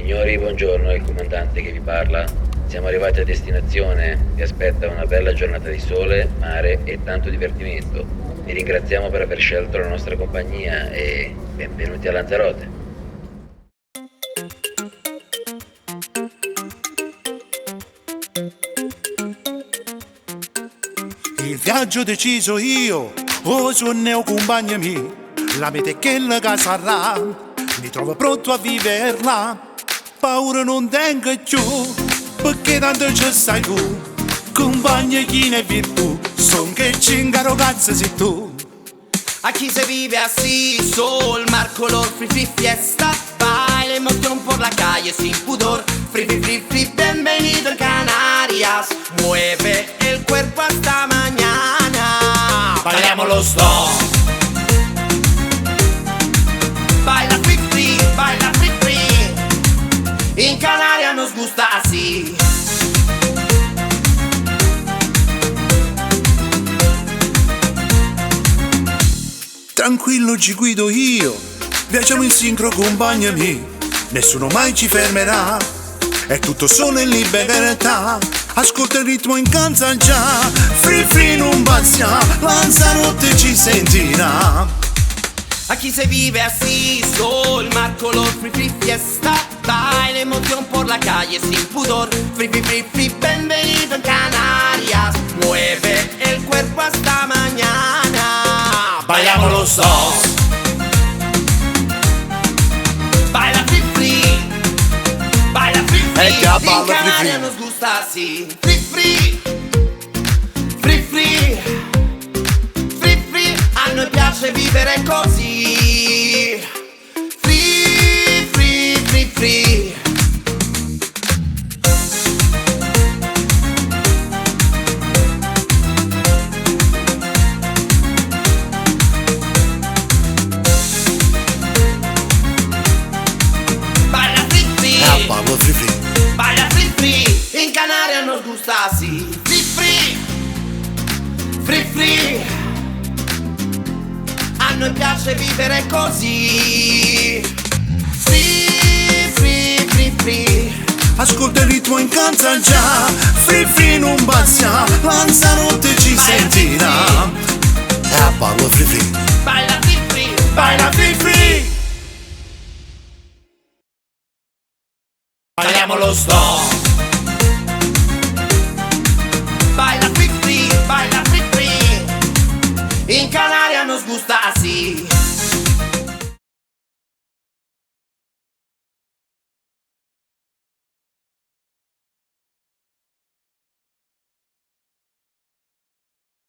Signori, buongiorno, è il comandante che vi parla. Siamo arrivati a destinazione. Vi aspetta una bella giornata di sole, mare e tanto divertimento. Vi ringraziamo per aver scelto la nostra compagnia e benvenuti a Lanzarote. Il viaggio deciso io, oh sono compagno mio, la meta che la casa sarà, mi trovo pronto a viverla, paura non tengo più, perché tanto ci stai tu, compagno chi ne virtù, son che cinga ragazza sei tu. Aquí se vive así, sol, mar, color, free, free, fiesta, baile, emoción por la calle sin pudor, free, free, free, free, bienvenido en Canarias, mueve el cuerpo hasta mañana, bailamos los dos. Baila free, free, baila free, free, en Canarias nos gusta así. Tranquillo ci guido io, viaggiamo in sincro compagno mio, nessuno mai ci fermerà, è tutto solo in libertà, ascolta il ritmo in canza già, free free non bazia, Lanzarote ci sentirà. Aquí se vive así, sol, mar, color, free, free, fiesta, baile, emoción por la calle sin pudor, free, free, free, free, bienvenido en Canarias, mueve el cuerpo hasta mañana, bailamos los dos. Baila free, free, baila free, free, Ya en balla free, Canarias free. nos gusta así, free, free, free, free, free, free, a noi piace vivere così. Free, free, free, free. Baila free, free. Pablo free free. Baila free, free. En Canarias nos gusta así. Free, free. Free, free. A noi piace vivere così. Free, free, free, free. Ascolta il ritmo in canza già, free free non bazia, Lanzarote ci sentirà. Pablo free free. Baila free, free. Baila free free. Bailamos los dos. Baila free, free, baila free, free. En Canarias nos gusta así.